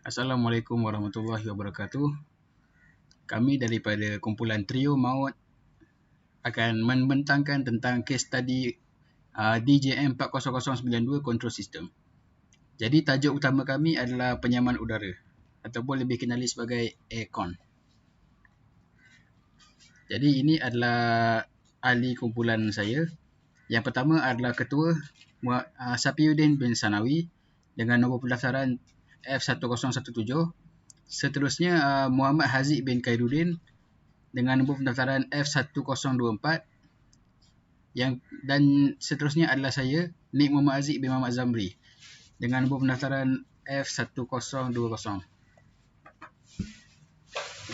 Assalamualaikum warahmatullahi wabarakatuh. Kami daripada kumpulan Trio Maut akan membentangkan tentang case study DJM 40092 Control System. Jadi tajuk utama kami adalah penyaman udara ataupun lebih kenali sebagai aircon. Jadi ini adalah ahli kumpulan saya. Yang pertama adalah Ketua Sapiuddin bin Sanawi dengan nombor pendaftaran F1017. Seterusnya Muhammad Haziq bin Khairuddin dengan nombor pendaftaran F1024. Dan seterusnya adalah saya, Nik Muhammad Aziz bin Muhammad Zamri dengan nombor pendaftaran F1020.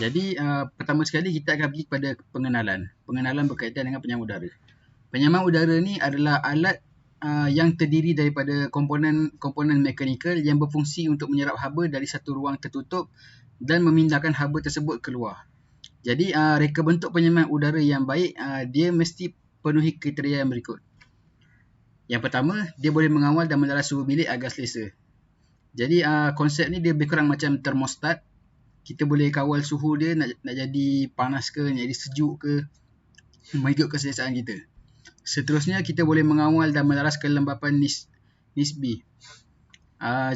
Jadi pertama sekali kita akan pergi kepada pengenalan berkaitan dengan penyaman udara. Penyaman udara ni adalah alat yang terdiri daripada komponen mekanikal yang berfungsi untuk menyerap haba dari satu ruang tertutup dan memindahkan haba tersebut keluar. Jadi reka bentuk penyaman udara yang baik dia mesti penuhi kriteria yang berikut. Yang pertama, dia boleh mengawal dan mendaras suhu bilik agar selesa. Jadi konsep ni dia lebih kurang macam termostat. Kita boleh kawal suhu dia nak jadi panas ke, nak jadi sejuk ke, mengikut keselesaan kita. Seterusnya, kita boleh mengawal dan mendaras kelembapan nisbi.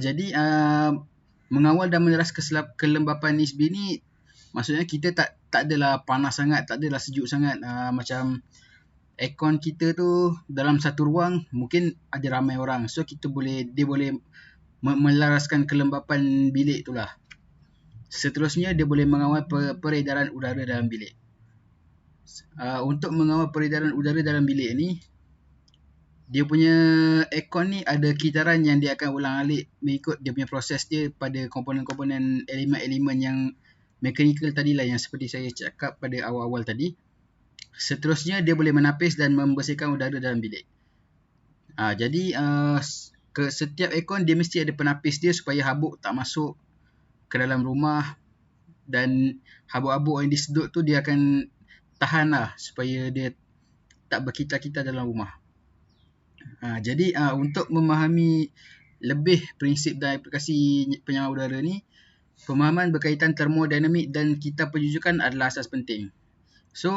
Jadi mengawal dan mendaras kelembapan nisbi ni maksudnya kita tak adalah panas sangat, tak adalah sejuk sangat. Macam aircon kita tu dalam satu ruang mungkin ada ramai orang. So dia boleh melaraskan kelembapan bilik itulah. Seterusnya dia boleh mengawal peredaran udara dalam bilik. Untuk mengawal peredaran udara dalam bilik ni, dia punya aircon ni ada kitaran yang dia akan ulang-alik mengikut dia punya proses dia pada komponen-komponen elemen-elemen yang mekanikal tadilah yang seperti saya cakap pada awal-awal tadi. Seterusnya dia boleh menapis dan membersihkan udara dalam bilik. Jadi setiap aircon dia mesti ada penapis dia supaya habuk tak masuk ke dalam rumah, dan habuk-habuk yang disedut tu dia akan tahan lah supaya dia tak berkitar-kitar dalam rumah. Jadi untuk memahami lebih prinsip dan aplikasi penyaman udara ni, pemahaman berkaitan termodinamik dan kitab penjujukan adalah asas penting. So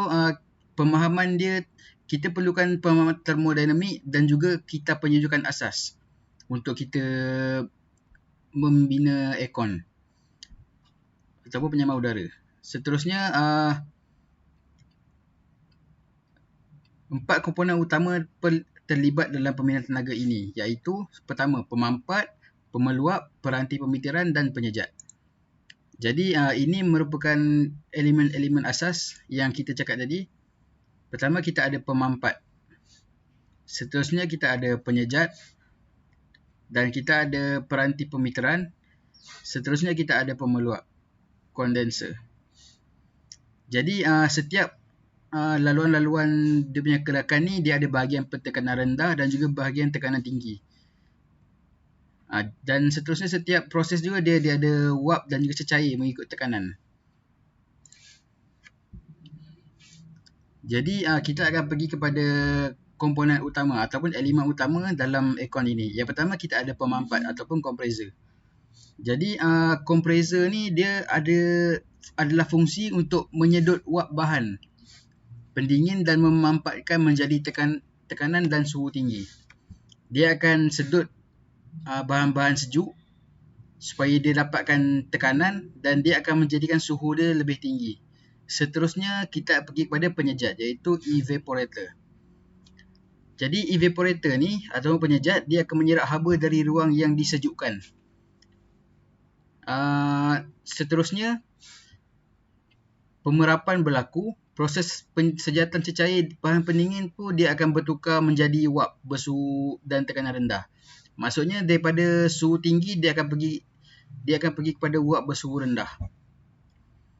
pemahaman dia, kita perlukan pemahaman termodinamik dan juga kitab penjujukan asas untuk kita membina aircon ataupun penyaman udara. Seterusnya 4 komponen utama terlibat dalam pembinaan tenaga ini, iaitu pertama, pemampat, pemeluap, peranti pemitiran dan penyejat. Jadi ini merupakan elemen-elemen asas yang kita cakap tadi. Pertama, kita ada pemampat. Seterusnya kita ada penyejat, dan kita ada peranti pemitiran. Seterusnya kita ada pemeluap, kondenser. Jadi setiap laluan-laluan dia punya gerakan ni dia ada bahagian tekanan rendah dan juga bahagian tekanan tinggi. Dan seterusnya setiap proses juga dia ada wap dan juga cecair mengikut tekanan. Jadi kita akan pergi kepada komponen utama ataupun elemen utama dalam aircon ini. Yang pertama, kita ada pemampat ataupun kompresor. Jadi kompresor ni dia adalah fungsi untuk menyedut wap bahan pendingin dan memampatkan menjadi tekanan dan suhu tinggi. Dia akan sedut bahan-bahan sejuk supaya dia dapatkan tekanan, dan dia akan menjadikan suhu dia lebih tinggi. Seterusnya kita pergi kepada penyejat, iaitu evaporator. Jadi evaporator ni atau penyejat, dia akan menyerap haba dari ruang yang disejukkan. Seterusnya pemerapan berlaku. Proses sejatan cecair bahan pendingin pun dia akan bertukar menjadi wap bersuhu dan tekanan rendah. Maksudnya daripada suhu tinggi dia akan pergi kepada wap bersuhu rendah.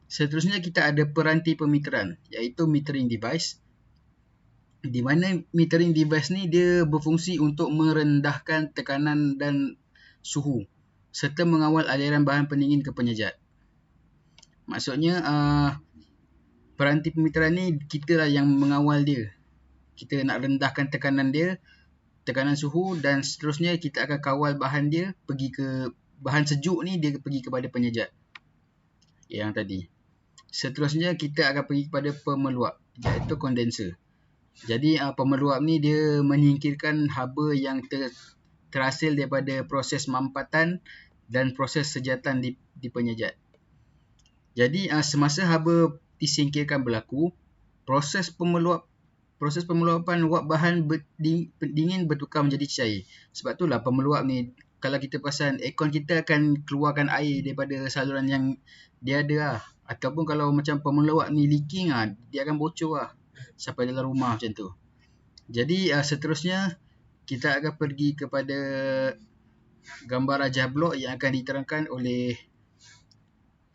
Seterusnya kita ada peranti pemitiran, iaitu metering device. Di mana metering device ni dia berfungsi untuk merendahkan tekanan dan suhu serta mengawal aliran bahan pendingin ke penyejat. Maksudnya peranti pemitiran ni kita lah yang mengawal dia. Kita nak rendahkan tekanan dia, tekanan suhu, dan seterusnya kita akan kawal bahan dia pergi ke bahan sejuk ni dia pergi kepada penyejat yang tadi. Seterusnya kita akan pergi kepada pemeluap, iaitu kondenser. Jadi pemeluap ni dia menyingkirkan haba yang terhasil daripada proses mampatan dan proses sejatan di penyejat. Jadi semasa haba disingkirkan berlaku, proses pemeluapan wap bahan dingin bertukar menjadi cair. Sebab itulah pemeluap ni, kalau kita perasan aircon kita akan keluarkan air daripada saluran yang dia ada lah. Ataupun kalau macam pemeluap ni leaking dia akan bocor lah sampai dalam rumah macam tu. Jadi seterusnya kita akan pergi kepada gambar rajah blok yang akan diterangkan oleh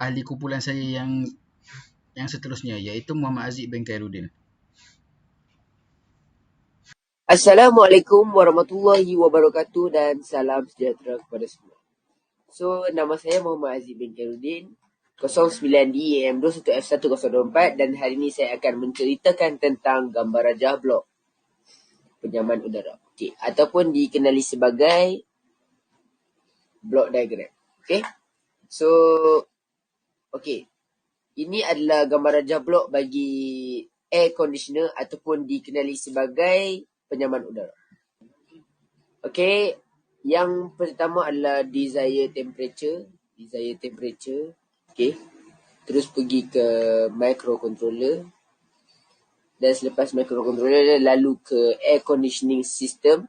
ahli kumpulan saya yang seterusnya, iaitu Muhammad Aziz bin Khairuddin. Assalamualaikum warahmatullahi wabarakatuh dan salam sejahtera kepada semua. So, nama saya Muhammad Aziz bin Khairuddin, 09DEM21F1024, dan hari ini saya akan menceritakan tentang gambar rajah blok penyaman udara. Okey, ataupun dikenali sebagai block diagram. Okey. So, okey. Ini adalah gambar rajah blok bagi air conditioner ataupun dikenali sebagai penyaman udara. Okey, yang pertama adalah desired temperature. Okey. Terus pergi ke microcontroller. Dan selepas microcontroller lalu ke air conditioning system,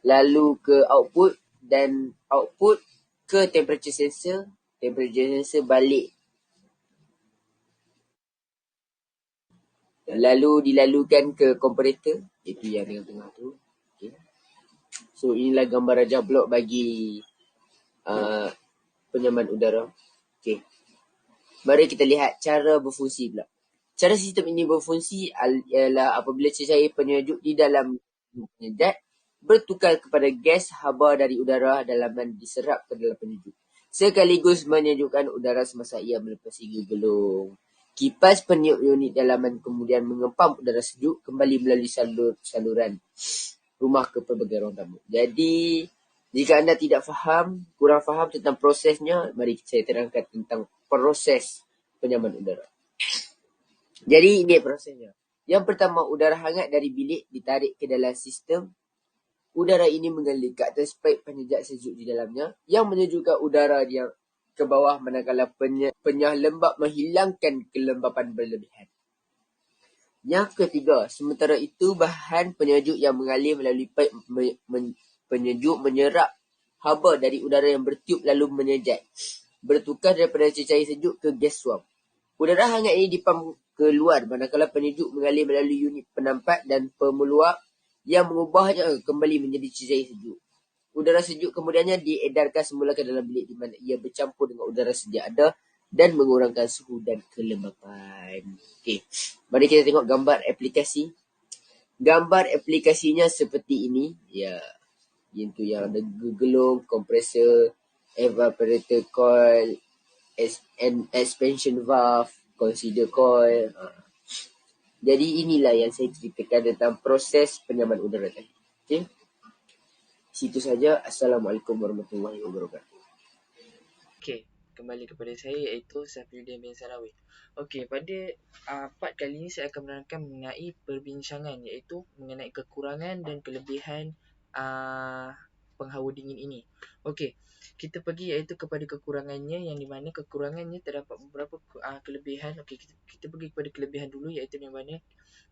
lalu ke output, dan output ke temperature sensor balik. Lalu dilalukan ke comparator, itu yang tengah-tengah tu. Okay. So inilah gambar rajah blok bagi penyaman udara. Okay. Mari kita lihat cara berfungsi pula. Cara sistem ini berfungsi ialah apabila cecair penyejuk di dalam penyejat bertukar kepada gas haba dari udara dalaman diserap ke dalam penyejuk, sekaligus menyejukkan udara semasa ia melepasi gegulung. Kipas peniup unit dalaman kemudian mengempam udara sejuk kembali melalui saluran rumah ke pelbagai ruang tamu. Jadi, jika anda kurang faham tentang prosesnya, mari saya terangkan tentang proses penyaman udara. Jadi, ini prosesnya. Yang pertama, udara hangat dari bilik ditarik ke dalam sistem. Udara ini mengalir ke atas paip penyejak sejuk di dalamnya yang menyejukkan udara yang ke bawah, manakala penyah lembab menghilangkan kelembapan berlebihan. Yang ketiga, sementara itu bahan penyejuk yang mengalir melalui paip penyejuk menyerap haba dari udara yang bertiup lalu menyejat, bertukar daripada cecair sejuk ke gas suam. Udara hangat ini dipam keluar manakala penyejuk mengalir melalui unit penampat dan pemeluap yang mengubahnya kembali menjadi cecair sejuk. Udara sejuk kemudiannya diedarkan semula ke dalam bilik di mana ia bercampur dengan udara sedia ada dan mengurangkan suhu dan kelembapan. Okey, mari kita tengok gambar aplikasi. Gambar aplikasinya seperti ini. Ya, iaitu yang ada gelung, kompresor, evaporator coil, expansion valve, consider coil. Jadi inilah yang saya ceritakan tentang proses penyaman udara tadi. Okey. Situ saja. Assalamualaikum warahmatullahi wabarakatuh. Okey, kembali kepada saya iaitu Safiuddin bin Salawi. Okey, pada part kali ini saya akan menerangkan mengenai perbincangan iaitu mengenai kekurangan dan kelebihan penghawa dingin ini. Okey, kita pergi iaitu kepada kekurangannya, yang di mana kekurangannya terdapat beberapa kelebihan. Okey, kita pergi kepada kelebihan dulu, iaitu yang mana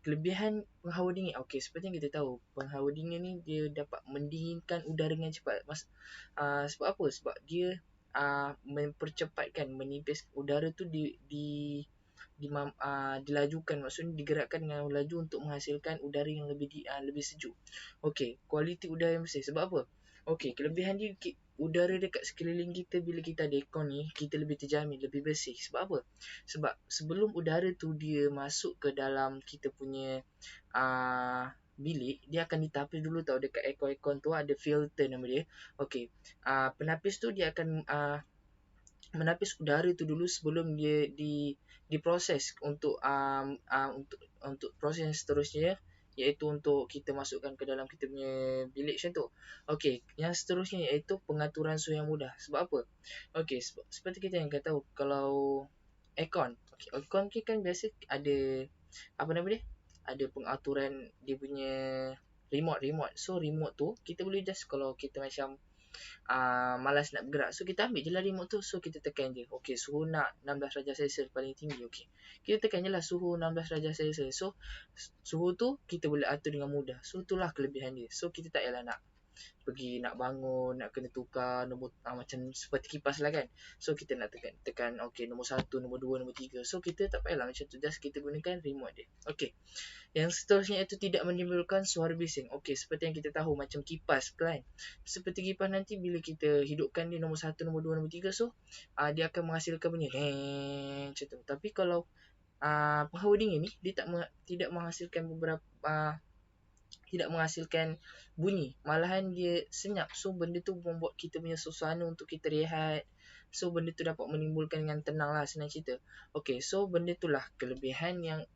kelebihan penghawa dingin. Okey, seperti yang kita tahu, penghawa dingin ni dia dapat mendinginkan udara dengan cepat. Sebab apa? Sebab dia mempercepatkan, menipis udara tu dilajukan, maksudnya digerakkan dengan laju untuk menghasilkan udara yang lebih sejuk. Okey, kualiti udara yang bersih. Sebab apa? Okey, kelebihan dia, udara dekat sekeliling kita bila kita ada aircon ni, kita lebih terjamin, lebih bersih. Sebab apa? Sebab sebelum udara tu dia masuk ke dalam kita punya bilik, dia akan ditapis dulu tau. Dekat aircon tu ada filter nama dia. Okey, penapis tu dia akan menapis udara tu dulu sebelum dia diproses untuk proses yang seterusnya, iaitu untuk kita masukkan ke dalam kita punya bilik macam tu. Okey, yang seterusnya iaitu pengaturan suhu yang mudah. Sebab apa? Okey, seperti kita yang tahu kalau aircon. Okey, aircon kan biasa ada apa nama dia? Ada pengaturan dia punya remote. So remote tu kita boleh just kalau kita macam malas nak bergerak. So kita ambil je lah remote tu. So kita tekan je. Okay, suhu nak 16 darjah Celsius paling tinggi. Okay, kita tekan je lah suhu 16 darjah Celsius. So suhu tu kita boleh atur dengan mudah. So itulah kelebihan dia. So kita tak payahlah nak pergi nak bangun, nak kena tukar nombor macam seperti kipas lah kan. So kita nak tekan okay, nombor 1, nombor 2, nombor 3. So kita tak payahlah macam tu. Just kita gunakan remote dia. Okay. Yang seterusnya itu tidak menimbulkan suara bising. Okey, seperti yang kita tahu macam kipas kan. Seperti kipas nanti bila kita hidupkan di nombor 1, nombor 2, nombor 3, so dia akan menghasilkan bunyi macam tu. Tapi kalau penghawa dingin ni dia tidak menghasilkan tidak menghasilkan bunyi, malahan dia senyap. So benda tu membuat kita punya suasana untuk kita rehat. So benda tu dapat menimbulkan dengan tenang lah, senang cerita. Okay, so benda tu lah kelebihan yang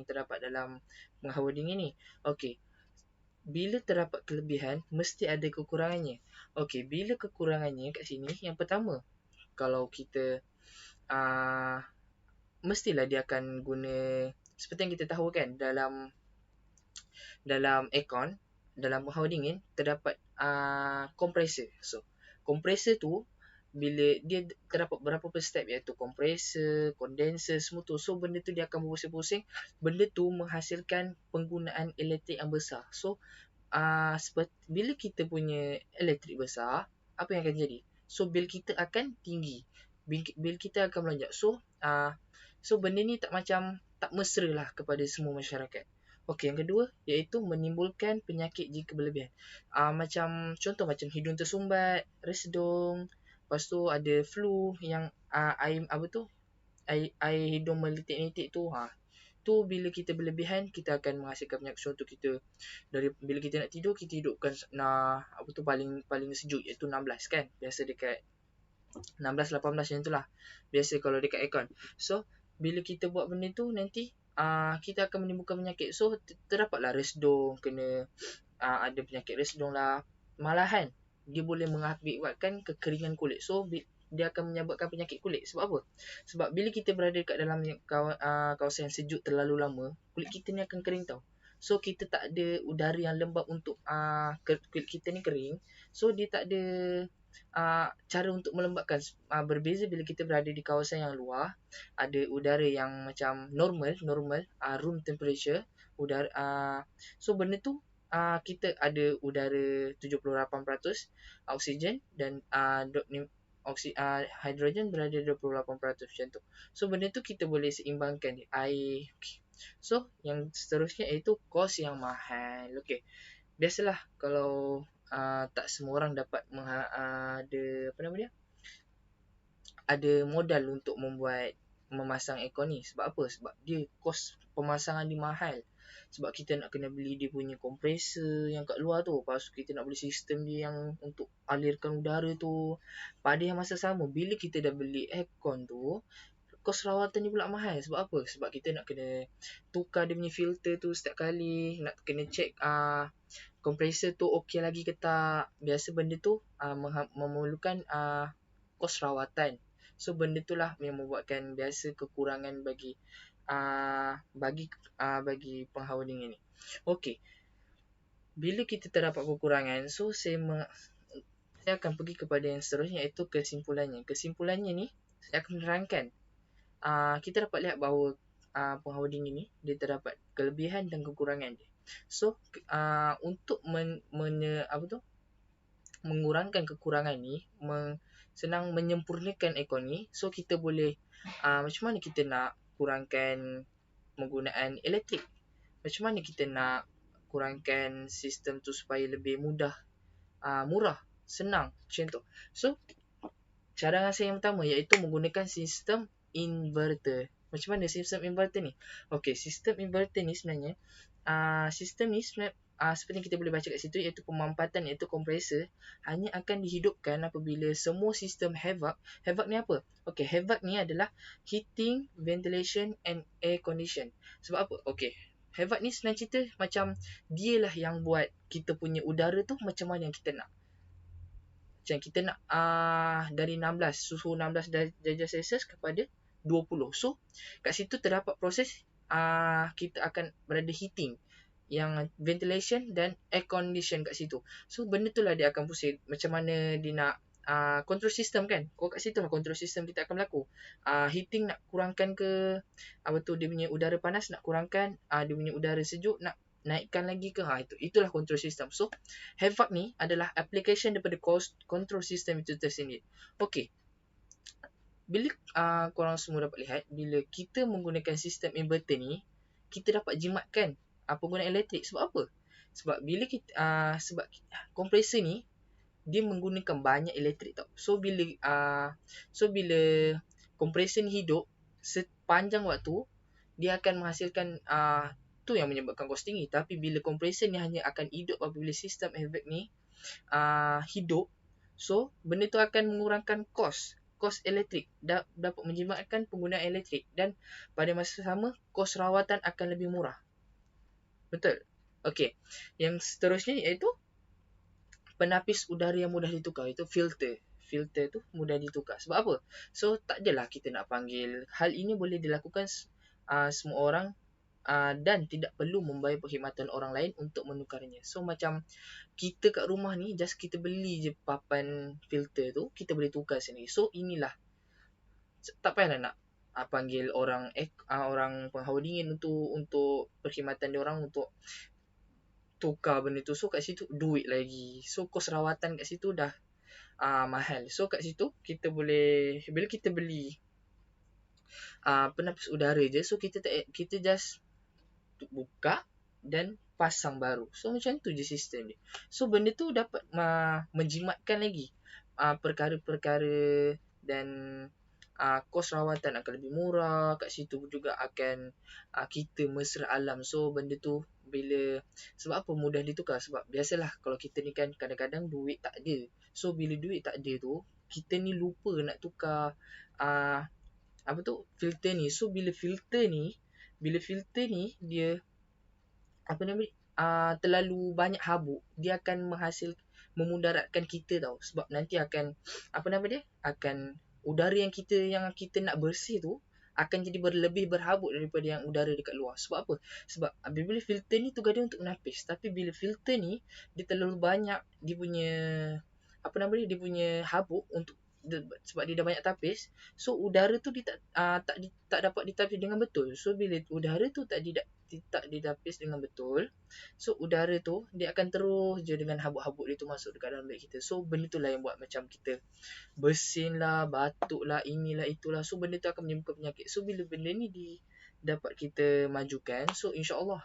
terdapat dalam penghawa dingin ni. Okay, bila terdapat kelebihan mesti ada kekurangannya. Okay, bila kekurangannya kat sini, yang pertama, kalau kita mestilah dia akan guna, seperti yang kita tahu kan, dalam aircon, dalam penghawa dingin terdapat kompresor. So kompresor tu bila dia terdapat berapa step, iaitu kompresor, kondenser, semua tu. So benda tu dia akan berpusing-pusing. Benda tu menghasilkan penggunaan elektrik yang besar. So bila kita punya elektrik besar, apa yang akan jadi? So bil kita akan tinggi, bil kita akan melonjak. So benda ni tak mesra lah kepada semua masyarakat. Okey, yang kedua iaitu menimbulkan penyakit jika berlebihan. Contoh macam hidung tersumbat, resdung, lepas tu ada flu yang air hidung melitik-litik tu. Tu bila kita berlebihan kita akan menghasilkan penyakit. Contoh kita bila kita nak tidur, kita hidupkan paling sejuk iaitu 16 kan. Biasa dekat 16 18 macam itulah. Biasa kalau dekat aircon. So bila kita buat benda tu nanti kita akan menimbulkan penyakit. So terdapatlah resdung, kena ada penyakit resdung lah. Malahan dia boleh mengakibatkan kekeringan kulit. So dia akan menyebabkan penyakit kulit. Sebab apa? Sebab bila kita berada kat dalam kawasan yang sejuk terlalu lama, kulit kita ni akan kering tau. So kita tak ada udara yang lembap untuk kulit kita ni kering. So dia tak ada cara untuk melembabkan. Berbeza bila kita berada di kawasan yang luar, ada udara yang macam normal, room temperature udara. So benda tu kita ada udara 78% oksigen dan hidrogen berada 28% macam tu. So benda tu kita boleh seimbangkan air. Okay. So yang seterusnya iaitu kos yang mahal. Okay, biasalah kalau tak semua orang dapat ada modal untuk memasang aircon ni. Sebab apa? Sebab dia kos pemasangan dia mahal. Sebab kita nak kena beli dia punya kompresor yang kat luar tu. Lepas tu kita nak beli sistem dia yang untuk alirkan udara tu. Pada yang masa sama, bila kita dah beli aircon tu, kos rawatan ni pula mahal. Sebab apa? Sebab kita nak kena tukar dia punya filter tu setiap kali. Nak kena check kompresor tu okey lagi ke tak. Biasa benda tu memerlukan kos rawatan. So benda tu lah yang membuatkan biasa kekurangan bagi penghawa dingin ni. Okey, bila kita terdapat kekurangan, so saya akan pergi kepada yang seterusnya, iaitu kesimpulannya. Kesimpulannya ni saya akan menerangkan. Kita dapat lihat bahawa penghawa dingin ni dia terdapat kelebihan dan kekurangan dia. So untuk mengurangkan kekurangan ni, senang menyempurnakan aircon ni. So kita boleh macam mana kita nak kurangkan penggunaan elektrik, macam mana kita nak kurangkan sistem tu supaya lebih mudah, murah, senang macam tu. So cadangan saya yang pertama iaitu menggunakan sistem inverter. Macam mana sistem inverter ni? Okey, sistem inverter ni sebenarnya seperti yang kita boleh baca kat situ, iaitu pemampatan iaitu kompresor hanya akan dihidupkan apabila semua sistem HVAC. HVAC ni apa? Okey, HVAC ni adalah heating, ventilation and air condition. Sebab apa? Okey, HVAC ni senang cerita macam dia lah yang buat kita punya udara tu macam mana yang kita nak. Macam kita nak dari 16, suhu 16 darjah Celsius kepada 20. So kat situ terdapat proses kita akan berada heating, yang ventilation dan air condition kat situ. So benda tu lah dia akan pusing macam mana dia nak control system kan. Kat situ lah control system kita akan berlaku. Heating nak kurangkan ke, dia punya udara panas nak kurangkan, dia punya udara sejuk nak naikkan lagi ke, itulah control system. So HVAC ni adalah application daripada control system itu tersendiri. Okay, bila korang semua dapat lihat, bila kita menggunakan sistem inverter ni, kita dapat jimatkan penggunaan elektrik. Sebab apa? Sebab bila kita sebab kompresor ni dia menggunakan banyak elektrik tau. So bila kompresor ni hidup sepanjang waktu, dia akan menghasilkan tu yang menyebabkan kos tinggi. Tapi bila kompresor ni hanya akan hidup apabila sistem HVAC ni hidup, so benda tu akan mengurangkan kos elektrik, dapat menjimatkan penggunaan elektrik, dan pada masa sama kos rawatan akan lebih murah. Betul? Okey. Yang seterusnya iaitu penapis udara yang mudah ditukar, itu filter. Filter tu mudah ditukar. Sebab apa? So tak adalah kita nak panggil. Hal ini boleh dilakukan semua orang dan tidak perlu membayar perkhidmatan orang lain untuk menukarnya. So macam kita kat rumah ni, just kita beli je papan filter tu, kita boleh tukar sendiri. So inilah, tak payahlah nak panggil orang penghawa dingin untuk perkhidmatan dia orang untuk tukar benda tu. So kat situ duit lagi. So kos rawatan kat situ dah mahal. So kat situ kita boleh, bila kita beli penapis udara je, so kita just buka dan pasang baru. So macam tu je sistem dia. So benda tu dapat menjimatkan lagi perkara-perkara, dan kos rawatan akan lebih murah. Kat situ juga akan kita mesra alam. So benda tu bila, sebab apa mudah ditukar? Sebab biasalah kalau kita ni kan kadang-kadang duit tak ada. So bila duit tak ada tu, kita ni lupa nak tukar filter ni. So bila filter ni dia terlalu banyak habuk, dia akan memudaratkan kita tau. Sebab nanti akan akan udara yang kita nak bersih tu akan jadi lebih berhabuk daripada yang udara dekat luar. Sebab apa? Sebab bila filter ni tugas dia untuk menapis, tapi bila filter ni dia terlalu banyak dia punya dia punya habuk untuk sebab dia dah banyak tapis, so udara tu dia tak dapat ditapis dengan betul. So bila udara tu tak ditapis dengan betul, so udara tu dia akan terus je dengan habuk-habuk dia tu masuk dekat dalam bilik kita. So benda tu lah yang buat macam kita bersin lah, batuk lah, inilah itulah. So benda tu akan menyebabkan penyakit. So bila benda ni dapat kita majukan, so insyaAllah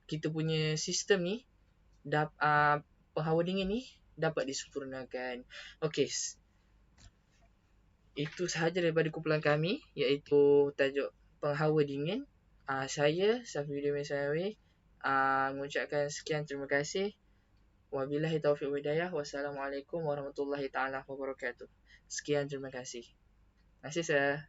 kita punya sistem ni penghawa dingin ni dapat disempurnakan. Okey, itu sahaja daripada kumpulan kami, iaitu tajuk penghawa dingin. Saya Safiuddin bin Sanawi mengucapkan sekian, terima kasih. Wabillahi taufiq wal hidayah. Wassalamualaikum warahmatullahi taala wabarakatuh. Sekian, terima kasih. Terima kasih, sir.